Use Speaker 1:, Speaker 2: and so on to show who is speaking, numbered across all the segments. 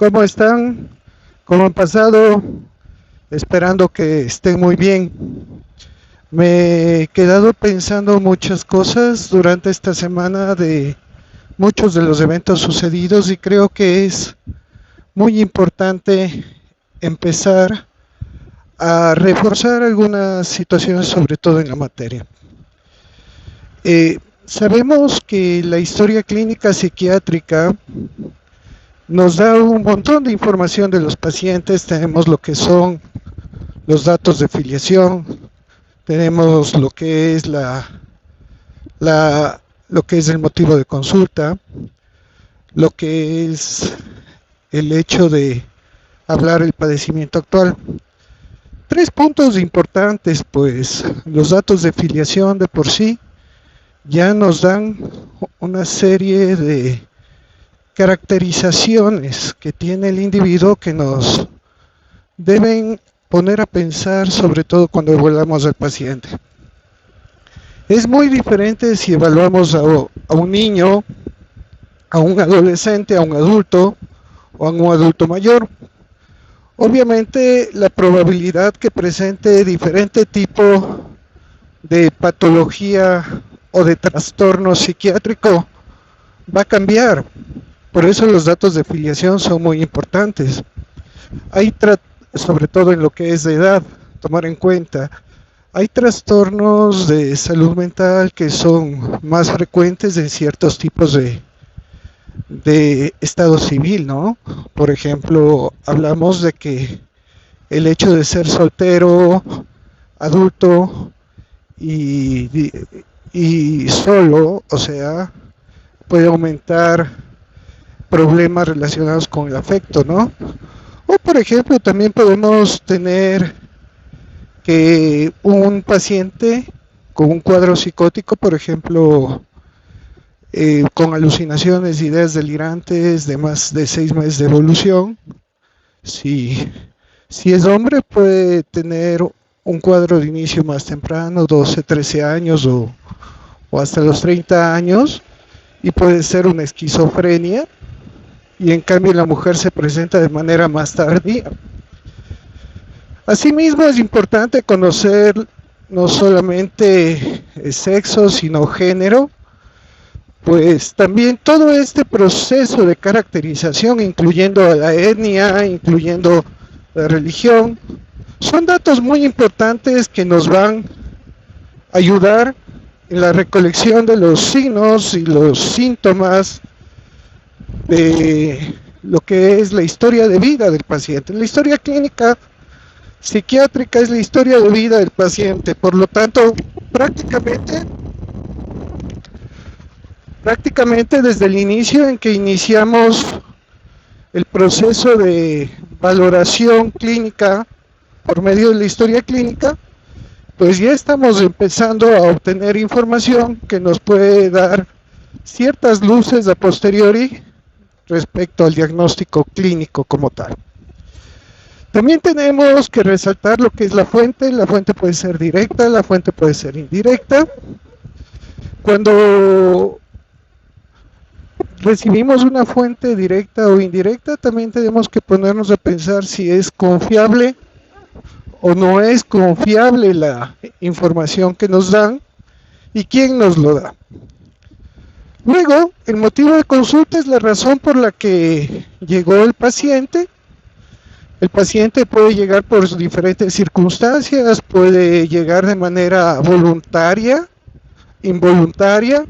Speaker 1: ¿Cómo están? ¿Cómo han pasado? Esperando que estén muy bien. Me he quedado pensando muchas cosas durante esta semana de muchos de los eventos sucedidos y creo que es muy importante empezar a reforzar algunas situaciones, sobre todo en la materia. Sabemos que la historia clínica psiquiátrica nos da un montón de información de los pacientes. Tenemos lo que son los datos de filiación, tenemos lo que es lo que es el motivo de consulta, lo que es el hecho de hablar el padecimiento actual. Tres puntos importantes, pues los datos de filiación de por sí ya nos dan una serie de caracterizaciones que tiene el individuo que nos deben poner a pensar, sobre todo cuando evaluamos al paciente. Es muy diferente si evaluamos a un niño, a un adolescente, a un adulto o a un adulto mayor. Obviamente la probabilidad que presente diferente tipo de patología o de trastorno psiquiátrico va a cambiar. Por eso los datos de filiación son muy importantes. Hay sobre todo en lo que es de edad, tomar en cuenta. Hay trastornos de salud mental que son más frecuentes en ciertos tipos de estado civil, ¿no? Por ejemplo, hablamos de que el hecho de ser soltero, adulto y solo, o sea, puede aumentar problemas relacionados con el afecto, ¿no? O por ejemplo, también podemos tener que un paciente con un cuadro psicótico, por ejemplo, con alucinaciones, ideas delirantes de más de 6 meses de evolución, si es hombre puede tener un cuadro de inicio más temprano, 12, 13 años o hasta los 30 años, y puede ser una esquizofrenia, y en cambio la mujer se presenta de manera más tardía. Asimismo es importante conocer no solamente el sexo, sino género, pues también todo este proceso de caracterización, incluyendo a la etnia, incluyendo la religión, son datos muy importantes que nos van a ayudar en la recolección de los signos y los síntomas de lo que es la historia de vida del paciente. La historia clínica psiquiátrica es la historia de vida del paciente, por lo tanto, prácticamente desde el inicio en que iniciamos el proceso de valoración clínica por medio de la historia clínica, pues ya estamos empezando a obtener información que nos puede dar ciertas luces a posteriori respecto al diagnóstico clínico como tal. También tenemos que resaltar lo que es la fuente puede ser directa, la fuente puede ser indirecta. Cuando recibimos una fuente directa o indirecta, también tenemos que ponernos a pensar si es confiable o no es confiable la información que nos dan y quién nos lo da. Luego, el motivo de consulta es la razón por la que llegó el paciente. El paciente puede llegar por diferentes circunstancias, puede llegar de manera voluntaria, involuntaria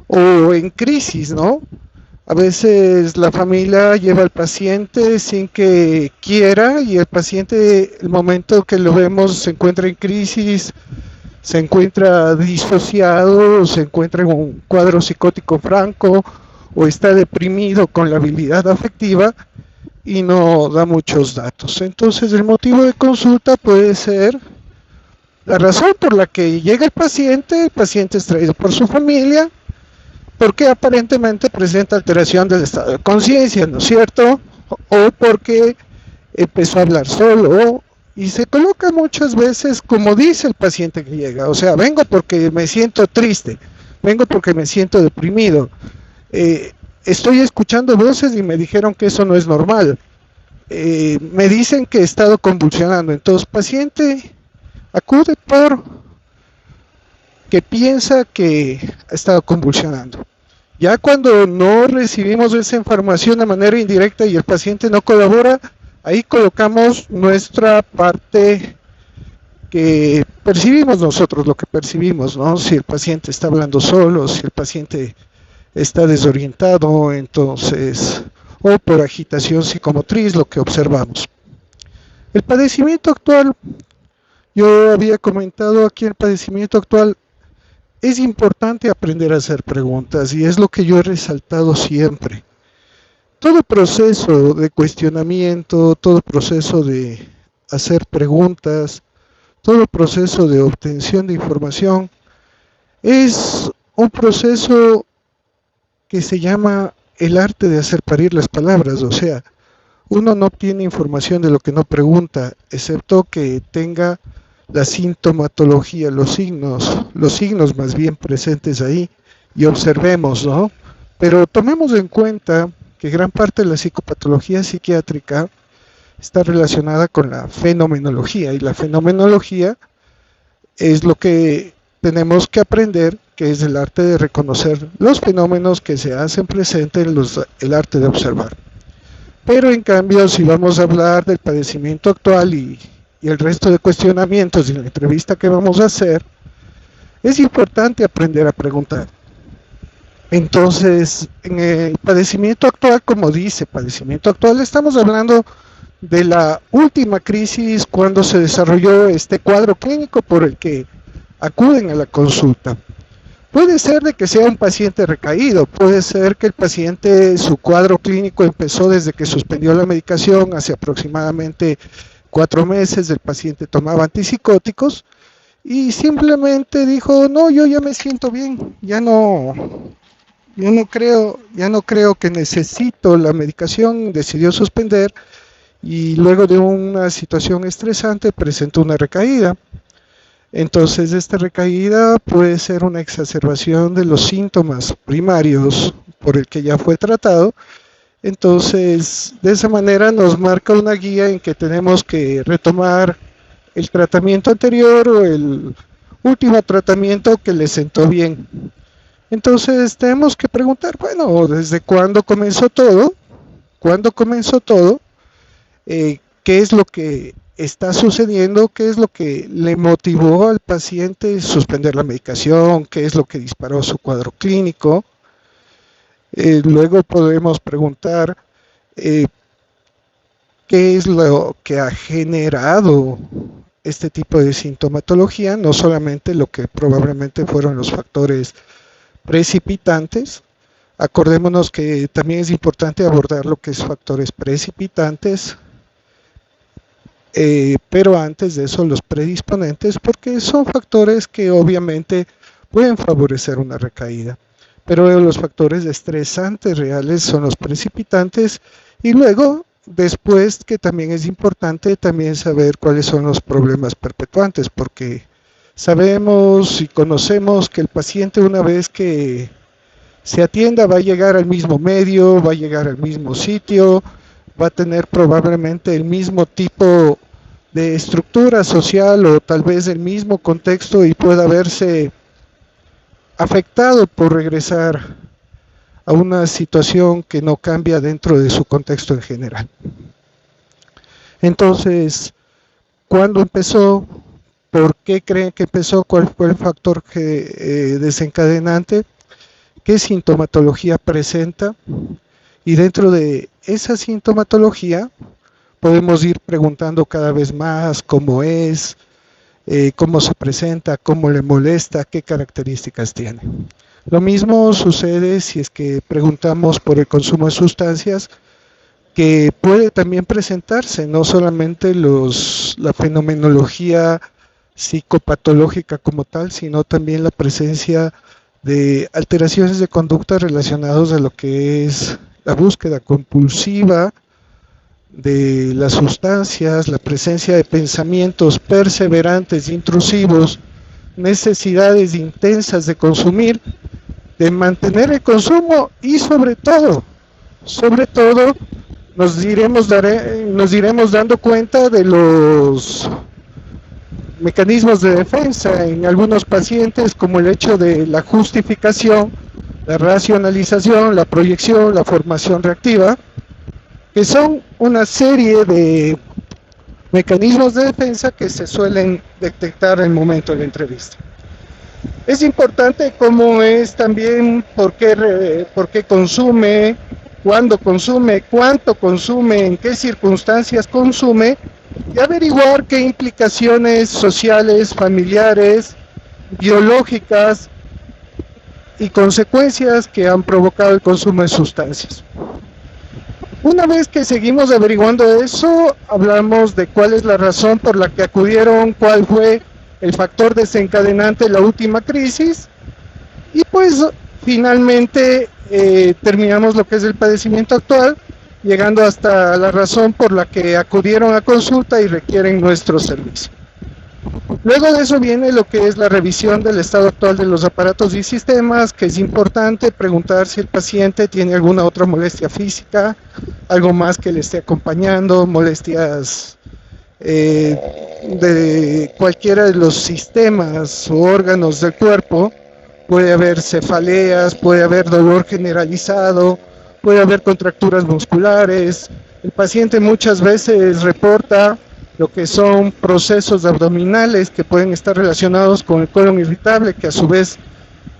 Speaker 1: o en crisis, ¿no? A veces la familia lleva al paciente sin que quiera y el paciente, el momento que lo vemos, se encuentra en crisis, se encuentra disociado, se encuentra en un cuadro psicótico franco o está deprimido con la habilidad afectiva y no da muchos datos. Entonces el motivo de consulta puede ser la razón por la que llega el paciente es traído por su familia, porque aparentemente presenta alteración del estado de conciencia, ¿no es cierto? O porque empezó a hablar solo, y se coloca muchas veces como dice el paciente que llega, o sea, vengo porque me siento triste, vengo porque me siento deprimido, estoy escuchando voces y me dijeron que eso no es normal. Me dicen que he estado convulsionando. Entonces, paciente acude por que piensa que ha estado convulsionando. Ya cuando no recibimos esa información de manera indirecta y el paciente no colabora, ahí colocamos nuestra parte que percibimos nosotros, lo que percibimos, ¿no? Si el paciente está hablando solo, si el paciente está desorientado, entonces, o por agitación psicomotriz, lo que observamos. El padecimiento actual, yo había comentado aquí, el padecimiento actual, es importante aprender a hacer preguntas y es lo que yo he resaltado siempre. Todo proceso de cuestionamiento, todo proceso de hacer preguntas, todo proceso de obtención de información es un proceso que se llama el arte de hacer parir las palabras. O sea, uno no obtiene información de lo que no pregunta, excepto que tenga la sintomatología, los signos más bien presentes ahí, y observemos, ¿no? Pero tomemos en cuenta que gran parte de la psicopatología psiquiátrica está relacionada con la fenomenología, y la fenomenología es lo que tenemos que aprender, que es el arte de reconocer los fenómenos que se hacen presentes, el arte de observar. Pero en cambio, si vamos a hablar del padecimiento actual y el resto de cuestionamientos de la entrevista que vamos a hacer, es importante aprender a preguntar. Entonces, en el padecimiento actual, como dice padecimiento actual, estamos hablando de la última crisis cuando se desarrolló este cuadro clínico por el que acuden a la consulta. Puede ser de que sea un paciente recaído, puede ser que el paciente, su cuadro clínico empezó desde que suspendió la medicación hace aproximadamente 4 meses, el paciente tomaba antipsicóticos y simplemente dijo, no, yo ya me siento bien, ya no creo que necesito la medicación, decidió suspender y luego de una situación estresante presentó una recaída. Entonces esta recaída puede ser una exacerbación de los síntomas primarios por el que ya fue tratado. Entonces de esa manera nos marca una guía en que tenemos que retomar el tratamiento anterior o el último tratamiento que le sentó bien. Entonces tenemos que preguntar, bueno, ¿desde cuándo comenzó todo? ¿Cuándo comenzó todo? ¿Qué es lo que está sucediendo? ¿Qué es lo que le motivó al paciente a suspender la medicación? ¿Qué es lo que disparó su cuadro clínico? Luego podemos preguntar qué es lo que ha generado este tipo de sintomatología, no solamente lo que probablemente fueron los factores precipitantes. Acordémonos que también es importante abordar lo que es factores precipitantes, pero antes de eso los predisponentes, porque son factores que obviamente pueden favorecer una recaída, pero los factores estresantes reales son los precipitantes. Y luego, después, que también es importante también saber cuáles son los problemas perpetuantes, porque sabemos y conocemos que el paciente, una vez que se atienda, va a llegar al mismo medio, va a llegar al mismo sitio, va a tener probablemente el mismo tipo de estructura social o tal vez el mismo contexto y pueda verse afectado por regresar a una situación que no cambia dentro de su contexto en general. Entonces, ¿cuándo empezó? ¿Por qué creen que empezó? ¿Cuál fue el factor desencadenante? ¿Qué sintomatología presenta? Y dentro de esa sintomatología podemos ir preguntando cada vez más cómo es, cómo se presenta, cómo le molesta, qué características tiene. Lo mismo sucede si es que preguntamos por el consumo de sustancias, que puede también presentarse no solamente la fenomenología psicopatológica como tal, sino también la presencia de alteraciones de conducta relacionadas a lo que es la búsqueda compulsiva de las sustancias, la presencia de pensamientos perseverantes, intrusivos, necesidades intensas de consumir, de mantener el consumo y sobre todo nos iremos dando cuenta de los mecanismos de defensa en algunos pacientes, como el hecho de la justificación, la racionalización, la proyección, la formación reactiva, que son una serie de mecanismos de defensa que se suelen detectar en el momento de la entrevista. Es importante cómo es también por qué consume, cuándo consume, cuánto consume, en qué circunstancias consume, y averiguar qué implicaciones sociales, familiares, biológicas y consecuencias que han provocado el consumo de sustancias. Una vez que seguimos averiguando eso, hablamos de cuál es la razón por la que acudieron, cuál fue el factor desencadenante de la última crisis, y pues finalmente terminamos lo que es el padecimiento actual, llegando hasta la razón por la que acudieron a consulta y requieren nuestro servicio. Luego de eso viene lo que es la revisión del estado actual de los aparatos y sistemas, que es importante preguntar si el paciente tiene alguna otra molestia física, algo más que le esté acompañando, molestias de cualquiera de los sistemas o órganos del cuerpo. Puede haber cefaleas, puede haber dolor generalizado, puede haber contracturas musculares. El paciente muchas veces reporta lo que son procesos abdominales que pueden estar relacionados con el colon irritable, que a su vez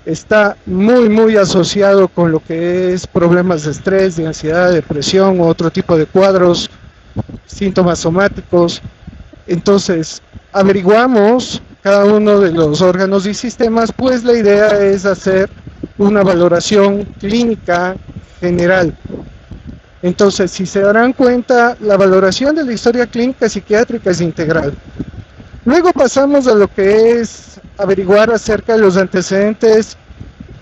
Speaker 1: está muy asociado con lo que es problemas de estrés, de ansiedad, depresión u otro tipo de cuadros, síntomas somáticos. Entonces, averiguamos cada uno de los órganos y sistemas, pues la idea es hacer una valoración clínica general. Entonces, si se darán cuenta, la valoración de la historia clínica psiquiátrica es integral. Luego pasamos a lo que es averiguar acerca de los antecedentes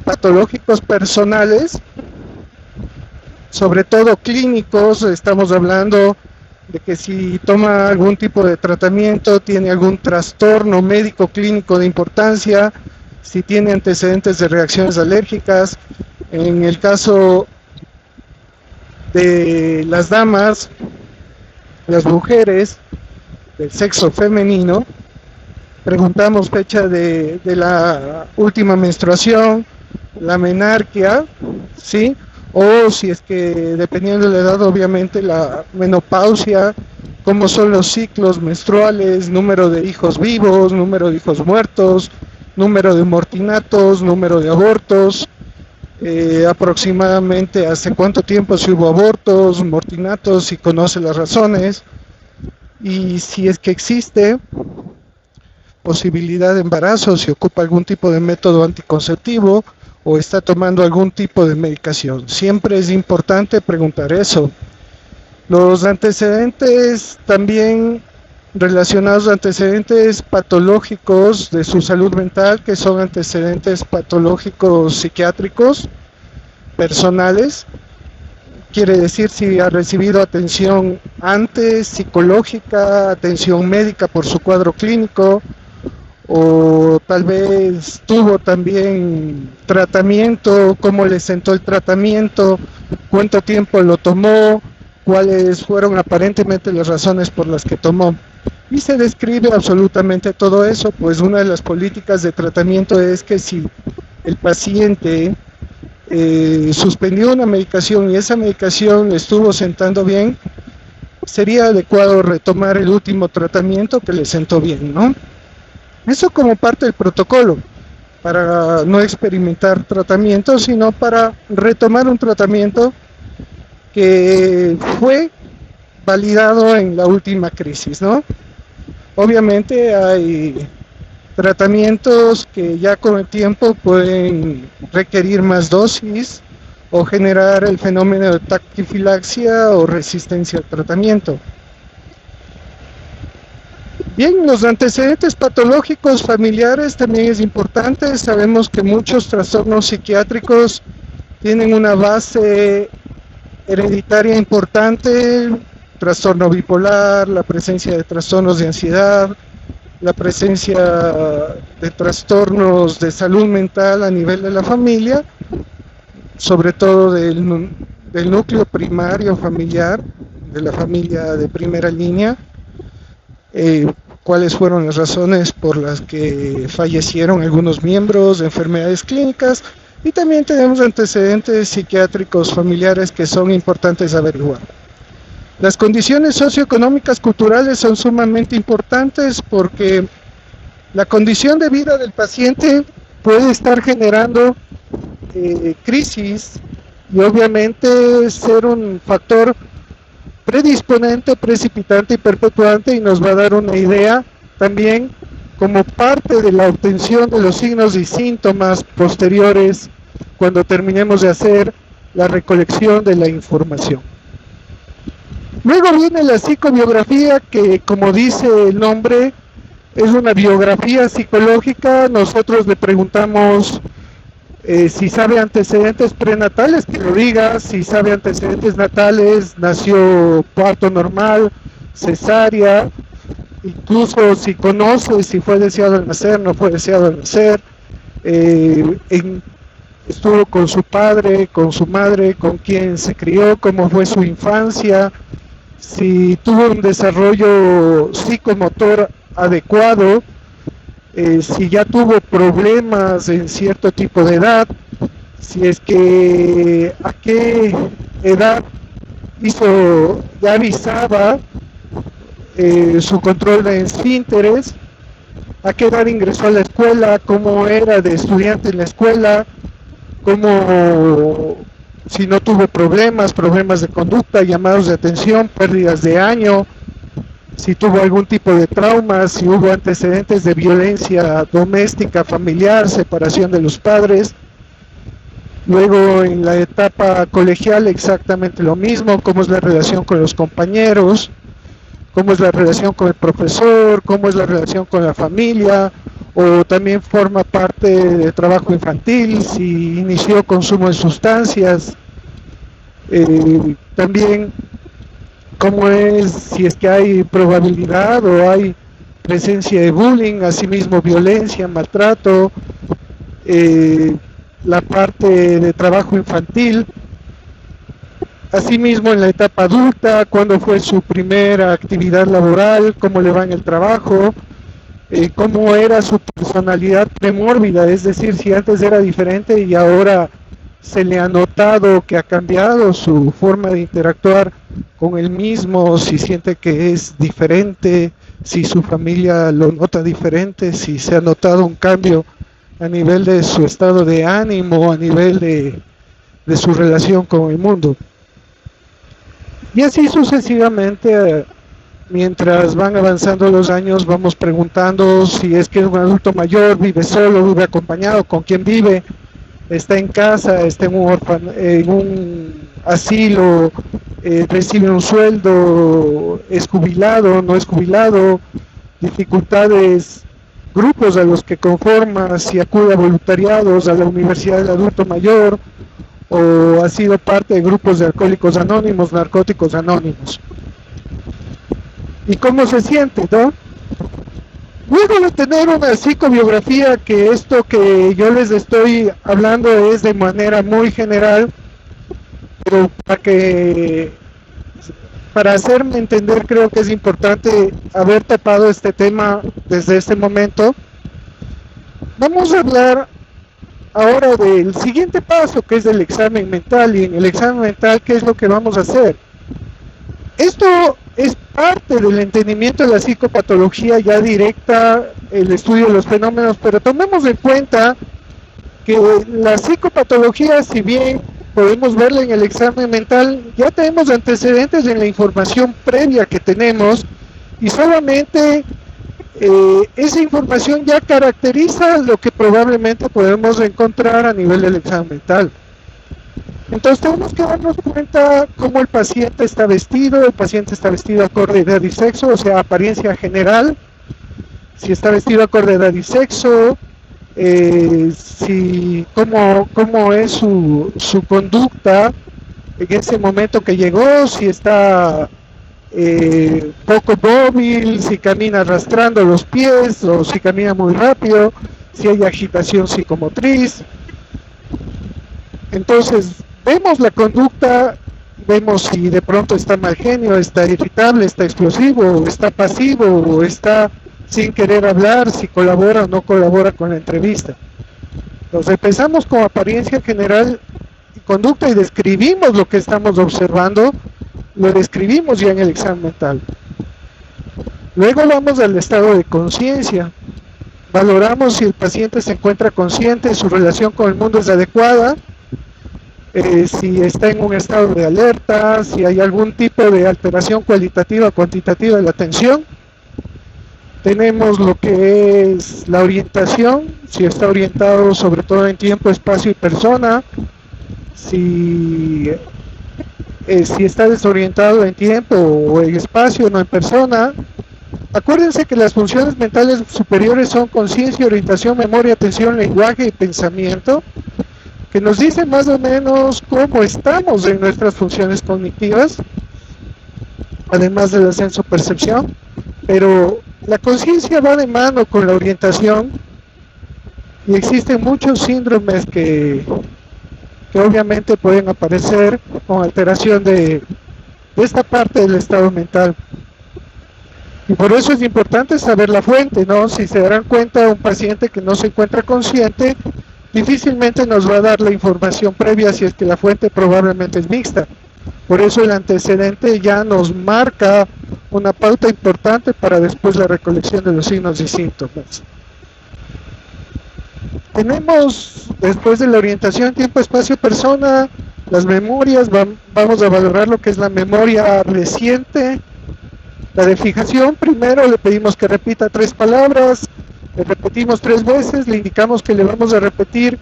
Speaker 1: patológicos personales, sobre todo clínicos. Estamos hablando de que si toma algún tipo de tratamiento, tiene algún trastorno médico clínico de importancia, si tiene antecedentes de reacciones alérgicas. En el caso de las damas, las mujeres del sexo femenino, preguntamos fecha de la última menstruación, la menarquia, ¿sí? O si es que, dependiendo de la edad, obviamente la menopausia, cómo son los ciclos menstruales, número de hijos vivos, número de hijos muertos, número de mortinatos, número de abortos, aproximadamente hace cuánto tiempo si hubo abortos, mortinatos, si conoce las razones, y si es que existe posibilidad de embarazo, si ocupa algún tipo de método anticonceptivo o está tomando algún tipo de medicación. Siempre es importante preguntar eso. Los antecedentes también relacionados a antecedentes patológicos de su salud mental, que son antecedentes patológicos psiquiátricos personales, quiere decir si ha recibido atención antes, psicológica, atención médica por su cuadro clínico, o tal vez tuvo también tratamiento, cómo le sentó el tratamiento, cuánto tiempo lo tomó, cuáles fueron aparentemente las razones por las que tomó. Y se describe absolutamente todo eso, pues una de las políticas de tratamiento es que si el paciente suspendió una medicación y esa medicación le estuvo sentando bien, sería adecuado retomar el último tratamiento que le sentó bien, ¿no? Eso como parte del protocolo, para no experimentar tratamiento, sino para retomar un tratamiento que fue validado en la última crisis, ¿no? Obviamente hay tratamientos que ya con el tiempo pueden requerir más dosis o generar el fenómeno de taquifilaxia o resistencia al tratamiento. Bien, los antecedentes patológicos familiares también es importante. Sabemos que muchos trastornos psiquiátricos tienen una base hereditaria importante, trastorno bipolar, la presencia de trastornos de ansiedad, la presencia de trastornos de salud mental a nivel de la familia, sobre todo del núcleo primario familiar, de la familia de primera línea, cuáles fueron las razones por las que fallecieron algunos miembros, de enfermedades clínicas, y también tenemos antecedentes psiquiátricos familiares que son importantes averiguar. Las condiciones socioeconómicas culturales son sumamente importantes porque la condición de vida del paciente puede estar generando crisis y obviamente ser un factor predisponente, precipitante y perpetuante, y nos va a dar una idea también como parte de la obtención de los signos y síntomas posteriores cuando terminemos de hacer la recolección de la información. Luego viene la psicobiografía, que como dice el nombre, es una biografía psicológica. Nosotros le preguntamos si sabe antecedentes prenatales, que lo diga; si sabe antecedentes natales, nació parto normal, cesárea, incluso si conoce si fue deseado al nacer, no fue deseado al nacer, estuvo con su padre, con su madre, con quien se crió, cómo fue su infancia, si tuvo un desarrollo psicomotor adecuado, si ya tuvo problemas en cierto tipo de edad, si es que a qué edad ya avisaba su control de esfínteres, a qué edad ingresó a la escuela, cómo era de estudiante en la escuela, cómo, si no tuvo problemas de conducta, llamados de atención, pérdidas de año, si tuvo algún tipo de trauma, si hubo antecedentes de violencia doméstica, familiar, separación de los padres. Luego en la etapa colegial exactamente lo mismo, cómo es la relación con los compañeros, cómo es la relación con el profesor, cómo es la relación con la familia, o también forma parte de trabajo infantil, si inició consumo de sustancias, también cómo es, si es que hay probabilidad o hay presencia de bullying, asimismo violencia, maltrato, la parte de trabajo infantil. Asimismo, en la etapa adulta, cuándo fue su primera actividad laboral, cómo le va en el trabajo, cómo era su personalidad premórbida, es decir, si antes era diferente y ahora se le ha notado que ha cambiado su forma de interactuar con él mismo, si siente que es diferente, si su familia lo nota diferente, si se ha notado un cambio a nivel de su estado de ánimo, a nivel de su relación con el mundo. Y así sucesivamente, mientras van avanzando los años, vamos preguntando si es que es un adulto mayor, vive solo, vive acompañado, con quién vive, está en casa, está en un asilo, recibe un sueldo, es jubilado, no es jubilado, dificultades, grupos a los que conforma, si acude a voluntariados, a la Universidad del Adulto Mayor, o ha sido parte de grupos de alcohólicos anónimos, narcóticos anónimos. ¿Y cómo se siente, no? Luego de tener una psicobiografía, que esto que yo les estoy hablando es de manera muy general, pero para hacerme entender, creo que es importante haber tapado este tema desde este momento. Vamos a hablar ahora del siguiente paso, que es del examen mental. Y en el examen mental, ¿qué es lo que vamos a hacer? Esto es parte del entendimiento de la psicopatología ya directa, el estudio de los fenómenos, pero tomemos en cuenta que la psicopatología, si bien podemos verla en el examen mental, ya tenemos antecedentes en la información previa que tenemos, y solamente esa información ya caracteriza lo que probablemente podemos encontrar a nivel del examen mental. Entonces tenemos que darnos cuenta cómo el paciente está vestido. El paciente está vestido acorde a edad y sexo, o sea, apariencia general. Si está vestido acorde a edad y sexo, cómo es su conducta en ese momento que llegó, si está poco móvil, si camina arrastrando los pies o si camina muy rápido, si hay agitación psicomotriz. Entonces, vemos la conducta, vemos si de pronto está mal genio, está irritable, está explosivo, está pasivo, o está sin querer hablar, si colabora o no colabora con la entrevista. Entonces, empezamos con apariencia general y conducta y describimos lo que estamos observando, lo describimos ya en el examen mental. Luego vamos al estado de conciencia. Valoramos si el paciente se encuentra consciente, su relación con el mundo es adecuada, si está en un estado de alerta, si hay algún tipo de alteración cualitativa o cuantitativa de la atención. Tenemos lo que es la orientación, si está orientado sobre todo en tiempo, espacio y persona, si está desorientado en tiempo o en espacio, no en persona. Acuérdense que las funciones mentales superiores son conciencia, orientación, memoria, atención, lenguaje y pensamiento, que nos dicen más o menos cómo estamos en nuestras funciones cognitivas, además del senso-percepción, pero la conciencia va de mano con la orientación y existen muchos síndromes que obviamente pueden aparecer con alteración de esta parte del estado mental. Y por eso es importante saber la fuente, ¿no? Si se darán cuenta, un paciente que no se encuentra consciente difícilmente nos va a dar la información previa si es que la fuente probablemente es mixta. Por eso el antecedente ya nos marca una pauta importante para después la recolección de los signos y síntomas. Tenemos, después de la orientación, tiempo, espacio, persona, las memorias. Vamos a valorar lo que es la memoria reciente. La de fijación, primero le pedimos que repita 3 palabras, le repetimos 3 veces, le indicamos que le vamos a repetir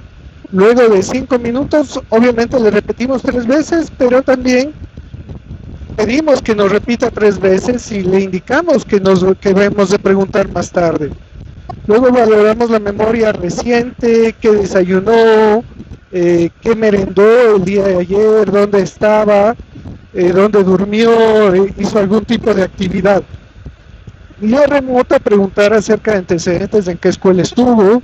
Speaker 1: luego de 5 minutos, obviamente le repetimos 3 veces, pero también pedimos que nos repita 3 veces y le indicamos que debemos de preguntar más tarde. Luego valoramos la memoria reciente, qué desayunó, qué merendó el día de ayer, dónde estaba, dónde durmió, hizo algún tipo de actividad. Vía remota, preguntar acerca de antecedentes, en qué escuela estuvo,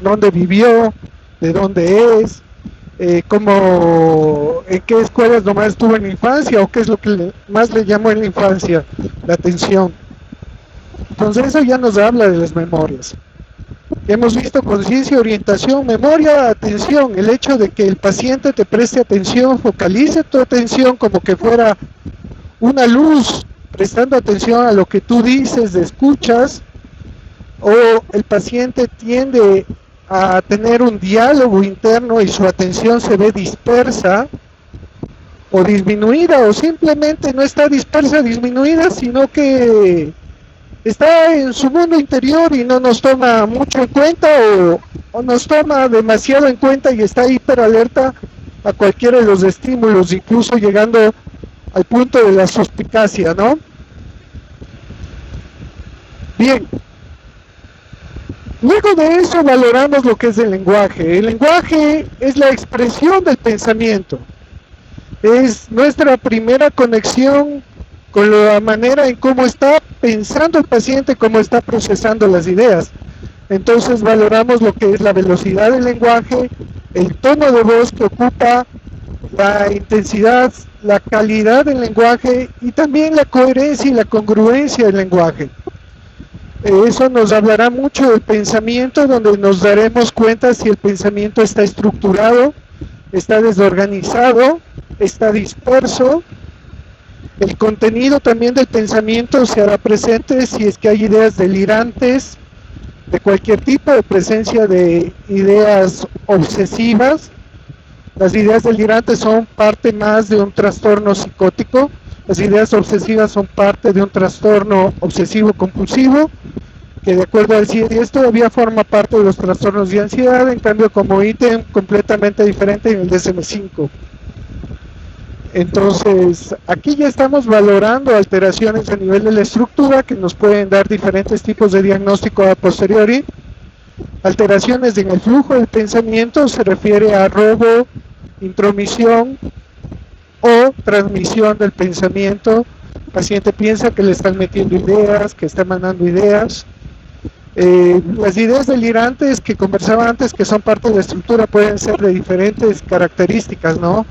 Speaker 1: dónde vivió, de dónde es, en qué escuelas nomás estuvo en la infancia o qué es lo que más le llamó en la infancia la atención. Entonces eso ya nos habla de las memorias. Hemos visto conciencia, orientación, memoria, atención, el hecho de que el paciente te preste atención, focalice tu atención como que fuera una luz, prestando atención a lo que tú dices, escuchas, o el paciente tiende a tener un diálogo interno y su atención se ve dispersa o disminuida, o simplemente no está dispersa, disminuida, sino que está en su mundo interior y no nos toma mucho en cuenta o nos toma demasiado en cuenta y está hiper alerta a cualquiera de los estímulos, incluso llegando al punto de la suspicacia, ¿no? Bien. Luego de eso valoramos lo que es el lenguaje. El lenguaje es la expresión del pensamiento. Es nuestra primera conexión con la manera en cómo está pensando el paciente, cómo está procesando las ideas. Entonces valoramos lo que es la velocidad del lenguaje, el tono de voz que ocupa, la intensidad, la calidad del lenguaje y también la coherencia y la congruencia del lenguaje. Eso nos hablará mucho del pensamiento, donde nos daremos cuenta si el pensamiento está estructurado, está desorganizado, está disperso. El contenido también del pensamiento se hará presente si es que hay ideas delirantes de cualquier tipo, de presencia de ideas obsesivas. Las ideas delirantes son parte más de un trastorno psicótico. Las ideas obsesivas son parte de un trastorno obsesivo compulsivo, que de acuerdo al CIE-10 todavía forma parte de los trastornos de ansiedad, en cambio como ítem completamente diferente en el DSM-5. Entonces, aquí ya estamos valorando alteraciones a nivel de la estructura que nos pueden dar diferentes tipos de diagnóstico a posteriori. Alteraciones en el flujo del pensamiento se refiere a robo, intromisión o transmisión del pensamiento. El paciente piensa que le están metiendo ideas, que está mandando ideas. Las ideas delirantes que conversaba antes, que son parte de la estructura, pueden ser de diferentes características, ¿no?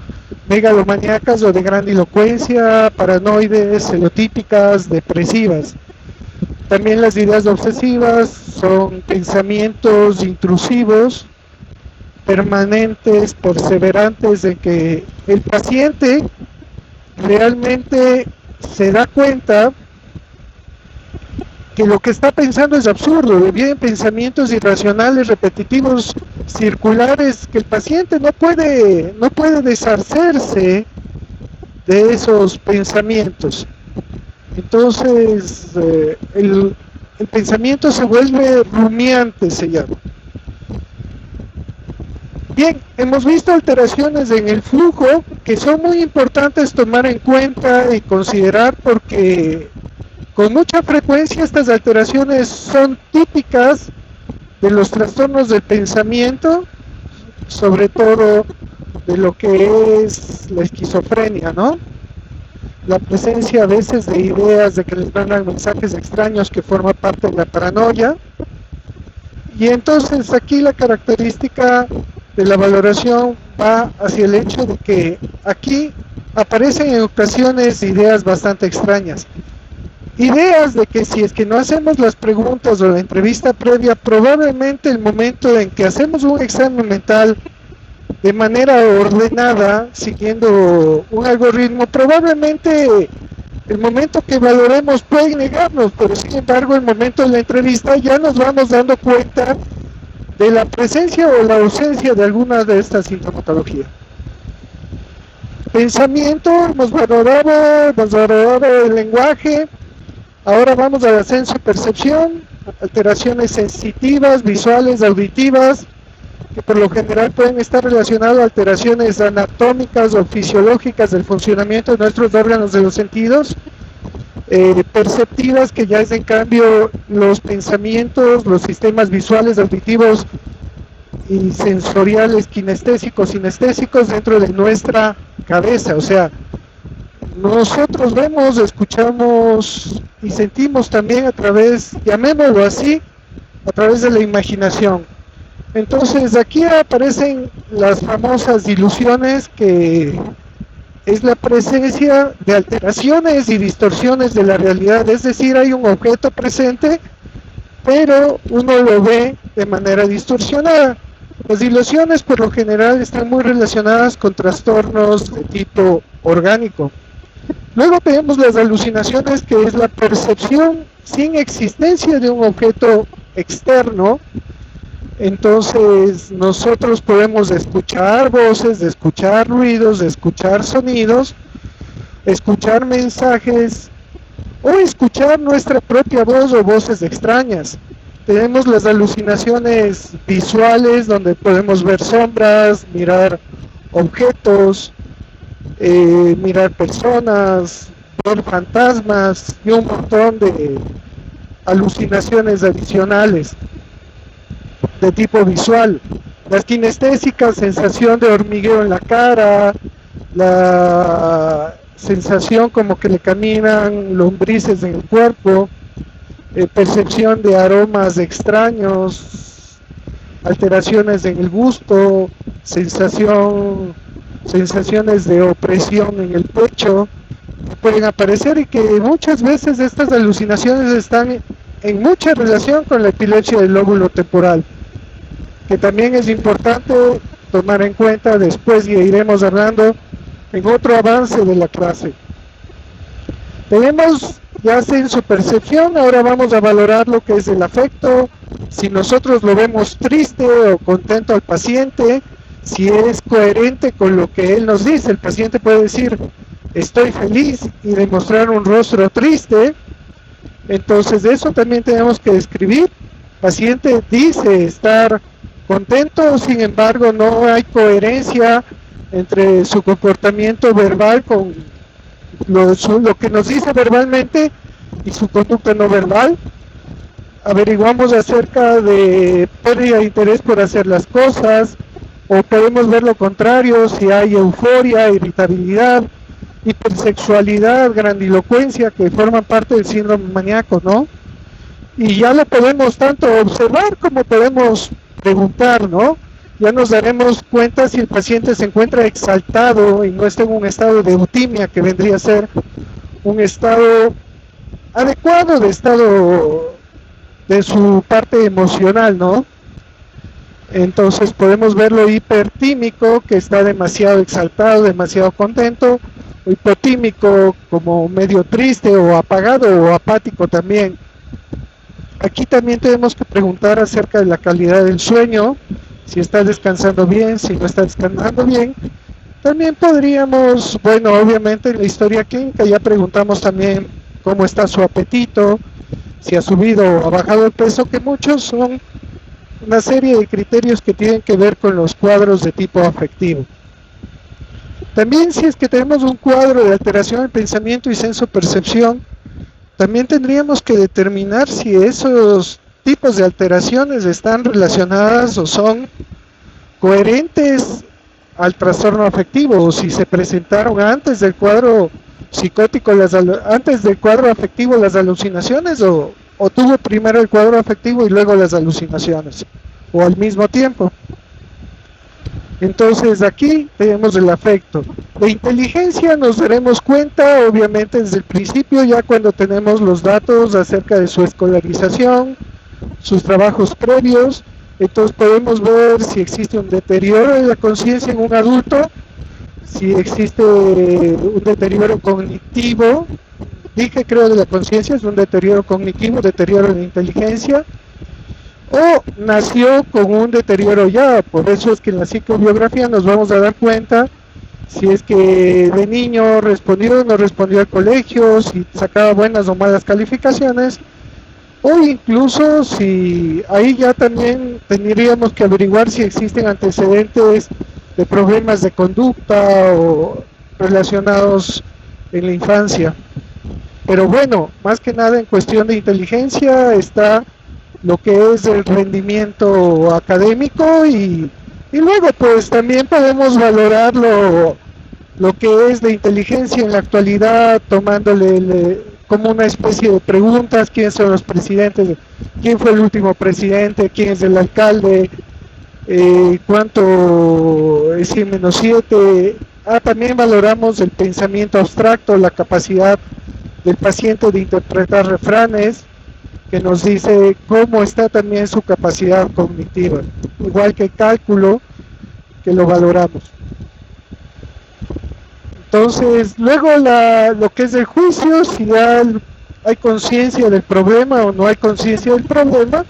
Speaker 1: Megalomaníacas o de grandilocuencia, paranoides, celotípicas, depresivas. También las ideas obsesivas son pensamientos intrusivos, permanentes, perseverantes, de que el paciente realmente se da cuenta que lo que está pensando es absurdo, vienen pensamientos irracionales, repetitivos, circulares, que el paciente no puede deshacerse de esos pensamientos. Entonces, el pensamiento se vuelve rumiante, se llama. Bien, hemos visto alteraciones en el flujo que son muy importantes tomar en cuenta y considerar, porque con mucha frecuencia estas alteraciones son típicas de los trastornos del pensamiento, sobre todo de lo que es la esquizofrenia, ¿no? La presencia a veces de ideas de que les mandan mensajes extraños, que forma parte de la paranoia. Y entonces aquí la característica de la valoración va hacia el hecho de que aquí aparecen en ocasiones ideas bastante extrañas. Ideas de que si es que no hacemos las preguntas o la entrevista previa, probablemente el momento en que hacemos un examen mental de manera ordenada, siguiendo un algoritmo, probablemente el momento que valoremos puede negarnos, pero sin embargo el momento de la entrevista ya nos vamos dando cuenta de la presencia o la ausencia de alguna de estas sintomatologías. Pensamiento, hemos valorado el lenguaje. Ahora vamos al ascenso de percepción, alteraciones sensitivas, visuales, auditivas, que por lo general pueden estar relacionadas a alteraciones anatómicas o fisiológicas del funcionamiento de nuestros órganos de los sentidos. Perceptivas, que ya es en cambio los pensamientos, los sistemas visuales, auditivos y sensoriales, kinestésicos, sinestésicos dentro de nuestra cabeza. O sea, nosotros vemos, escuchamos y sentimos también a través, llamémoslo así, a través de la imaginación. Entonces aquí aparecen las famosas ilusiones, que es la presencia de alteraciones y distorsiones de la realidad, es decir, hay un objeto presente, pero uno lo ve de manera distorsionada. Las ilusiones por lo general están muy relacionadas con trastornos de tipo orgánico. Luego tenemos las alucinaciones, que es la percepción sin existencia de un objeto externo. Entonces nosotros podemos escuchar voces, escuchar ruidos, escuchar sonidos, escuchar mensajes o escuchar nuestra propia voz o voces extrañas. Tenemos las alucinaciones visuales, donde podemos ver sombras, mirar objetos, mirar personas, ver fantasmas y un montón de alucinaciones adicionales de tipo visual. Las kinestésicas, sensación de hormigueo en la cara, la sensación como que le caminan lombrices en el cuerpo, percepción de aromas extraños, alteraciones en el gusto, sensaciones de opresión en el pecho, pueden aparecer, y que muchas veces estas alucinaciones están en mucha relación con la epilepsia del lóbulo temporal, que también es importante tomar en cuenta. Después y iremos hablando en otro avance de la clase. Tenemos ya en su percepción, ahora vamos a valorar lo que es el afecto, si nosotros lo vemos triste o contento al paciente, si es coherente con lo que él nos dice. El paciente puede decir estoy feliz y demostrar un rostro triste. Entonces de eso también tenemos que describir. El paciente dice estar contento, sin embargo no hay coherencia entre su comportamiento verbal con lo que nos dice verbalmente y su conducta no verbal. Averiguamos acerca de pérdida de interés por hacer las cosas, o podemos ver lo contrario, si hay euforia, irritabilidad, hipersexualidad, grandilocuencia, que forman parte del síndrome maníaco, ¿no? y ya lo podemos tanto observar como podemos preguntar, ¿no? Ya nos daremos cuenta si el paciente se encuentra exaltado y no está en un estado de eutimia, que vendría a ser un estado adecuado de estado de su parte emocional, ¿no? Entonces podemos verlo hipertímico, que está demasiado exaltado, demasiado contento, hipotímico, como medio triste o apagado o apático también. Aquí también tenemos que preguntar acerca de la calidad del sueño, si está descansando bien, si no está descansando bien. También podríamos, bueno, obviamente en la historia clínica ya preguntamos también cómo está su apetito, si ha subido o ha bajado el peso, que muchos son una serie de criterios que tienen que ver con los cuadros de tipo afectivo. También si es que tenemos un cuadro de alteración del pensamiento y senso-percepción, también tendríamos que determinar si esos tipos de alteraciones están relacionadas o son coherentes al trastorno afectivo, o si se presentaron antes del cuadro psicótico, antes del cuadro afectivo las alucinaciones, o tuvo primero el cuadro afectivo y luego las alucinaciones, o al mismo tiempo. Entonces aquí tenemos el afecto. De inteligencia nos daremos cuenta, obviamente desde el principio, ya cuando tenemos los datos acerca de su escolarización, sus trabajos previos. Entonces podemos ver si existe un deterioro de la conciencia en un adulto, si existe un deterioro cognitivo, dije creo de la conciencia, es un deterioro cognitivo, deterioro de inteligencia, o nació con un deterioro ya. Por eso es que en la psicobiografía nos vamos a dar cuenta si es que de niño respondió o no respondió al colegio, si sacaba buenas o malas calificaciones, o incluso si ahí ya también tendríamos que averiguar si existen antecedentes de problemas de conducta o relacionados en la infancia. Pero bueno, más que nada en cuestión de inteligencia está lo que es el rendimiento académico, y luego pues también podemos valorar lo que es de inteligencia en la actualidad, tomándole como una especie de preguntas: quiénes son los presidentes, quién fue el último presidente, quién es el alcalde, cuánto es 100-7. También valoramos el pensamiento abstracto, la capacidad del paciente de interpretar refranes, que nos dice cómo está también su capacidad cognitiva, igual que el cálculo, que lo valoramos. Entonces, luego lo que es el juicio, si ya hay conciencia del problema o no hay conciencia del problema.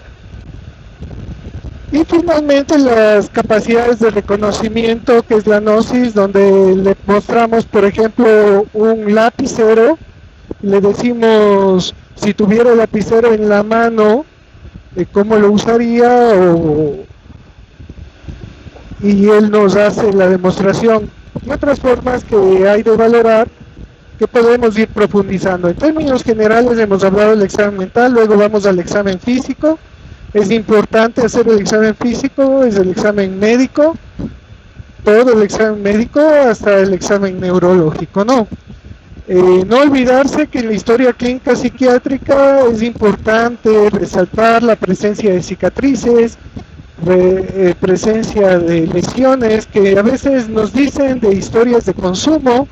Speaker 1: Y finalmente las capacidades de reconocimiento, que es la gnosis, donde le mostramos, por ejemplo, un lapicero, le decimos si tuviera el lapicero en la mano, cómo lo usaría, y él nos hace la demostración. Y otras formas que hay de valorar, que podemos ir profundizando. En términos generales hemos hablado del examen mental, luego vamos al examen físico. Es importante hacer el examen físico, es el examen médico, todo el examen médico hasta el examen neurológico, ¿no? No olvidarse que en la historia clínica psiquiátrica es importante resaltar la presencia de cicatrices, presencia de lesiones que a veces nos dicen de historias de consumo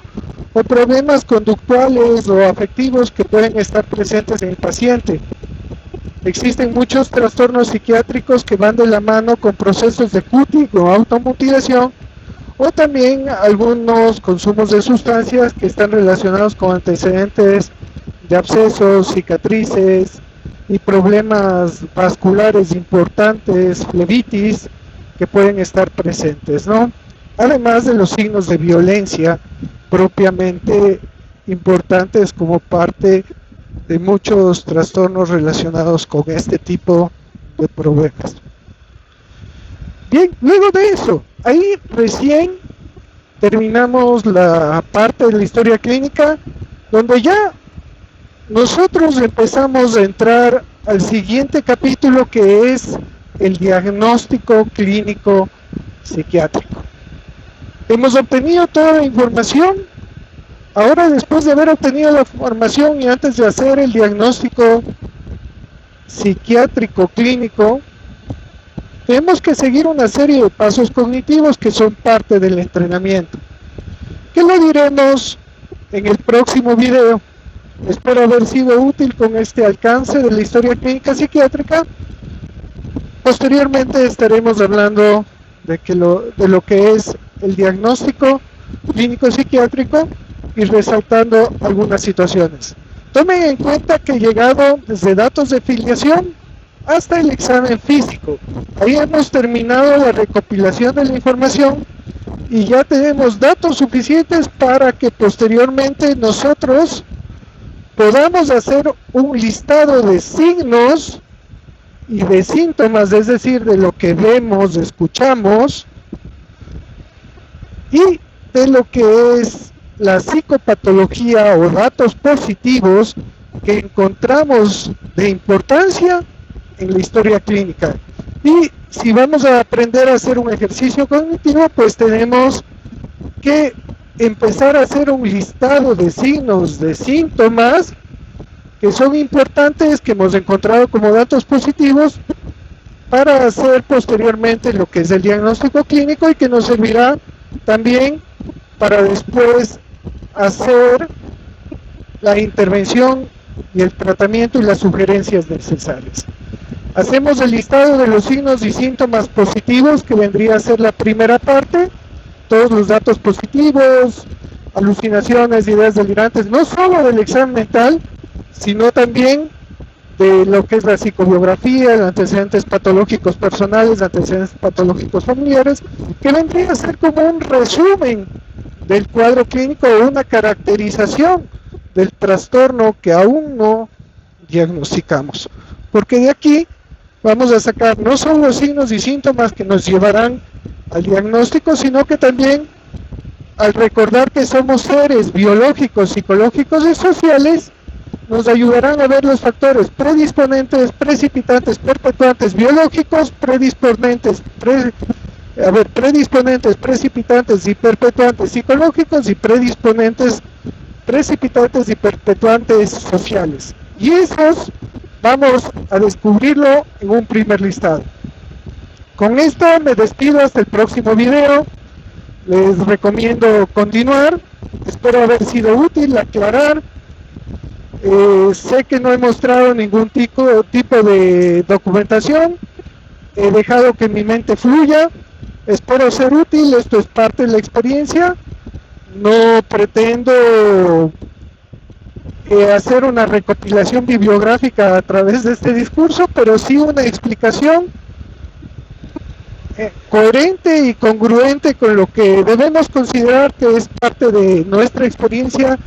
Speaker 1: o problemas conductuales o afectivos que pueden estar presentes en el paciente. Existen muchos trastornos psiquiátricos que van de la mano con procesos de cutting o automutilación, o también algunos consumos de sustancias que están relacionados con antecedentes de abscesos, cicatrices y problemas vasculares importantes, flebitis, que pueden estar presentes, ¿no? Además de los signos de violencia propiamente importantes como parte de muchos trastornos relacionados con este tipo de problemas. Bien, luego de eso, ahí recién terminamos la parte de la historia clínica, donde ya nosotros empezamos a entrar al siguiente capítulo, que es el diagnóstico clínico psiquiátrico. Hemos obtenido toda la información. Ahora, después de haber obtenido la información y antes de hacer el diagnóstico psiquiátrico clínico, tenemos que seguir una serie de pasos cognitivos que son parte del entrenamiento, que lo diremos en el próximo video. Espero haber sido útil con este alcance de la historia clínica psiquiátrica. Posteriormente estaremos hablando de lo que es el diagnóstico clínico psiquiátrico y resaltando algunas situaciones. Tomen en cuenta que he llegado desde datos de filiación hasta el examen físico. Ahí hemos terminado la recopilación de la información y ya tenemos datos suficientes para que posteriormente nosotros podamos hacer un listado de signos y de síntomas, es decir, de lo que vemos, escuchamos, y de lo que es la psicopatología o datos positivos que encontramos de importancia en la historia clínica. Y si vamos a aprender a hacer un ejercicio cognitivo, pues tenemos que empezar a hacer un listado de signos, de síntomas que son importantes, que hemos encontrado como datos positivos, para hacer posteriormente lo que es el diagnóstico clínico y que nos servirá también para después hacer la intervención y el tratamiento y las sugerencias necesarias. Hacemos el listado de los signos y síntomas positivos, que vendría a ser la primera parte, todos los datos positivos, alucinaciones, ideas delirantes, no solo del examen mental, sino también de lo que es la psicobiografía, los antecedentes patológicos personales, antecedentes patológicos familiares, que vendría a ser como un resumen del cuadro clínico o una caracterización del trastorno que aún no diagnosticamos. Porque de aquí vamos a sacar no solo los signos y síntomas que nos llevarán al diagnóstico, sino que también, al recordar que somos seres biológicos, psicológicos y sociales, nos ayudarán a ver los factores predisponentes, precipitantes, perpetuantes biológicos, predisponentes, precipitantes y perpetuantes psicológicos, y predisponentes, precipitantes y perpetuantes sociales. Y esos vamos a descubrirlo en un primer listado. Con esto me despido hasta el próximo video. Les recomiendo continuar. Espero haber sido útil, aclarar. Sé que no he mostrado ningún tipo de documentación. He dejado que mi mente fluya. Espero ser útil. Esto es parte de la experiencia. No pretendo hacer una recopilación bibliográfica a través de este discurso, pero sí una explicación coherente y congruente con lo que debemos considerar que es parte de nuestra experiencia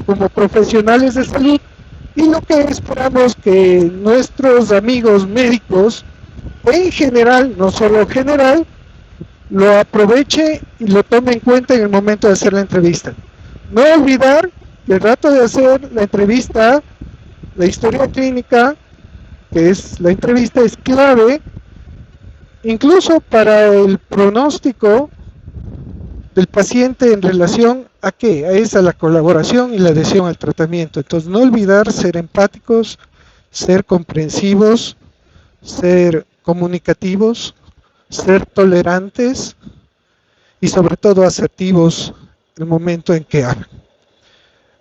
Speaker 1: como profesionales de salud, y lo que esperamos que nuestros amigos médicos en general, no solo en general, lo aproveche y lo tome en cuenta en el momento de hacer la entrevista. No olvidar que el rato de hacer la entrevista, la historia clínica, que es la entrevista, es clave incluso para el pronóstico del paciente en relación a qué, a la colaboración y la adhesión al tratamiento. Entonces, no olvidar ser empáticos, ser comprensivos, ser comunicativos, ser tolerantes y sobre todo asertivos en el momento en que hablan.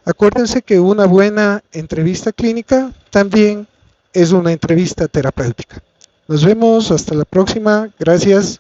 Speaker 1: Acuérdense que una buena entrevista clínica también es una entrevista terapéutica. Nos vemos, hasta la próxima, gracias.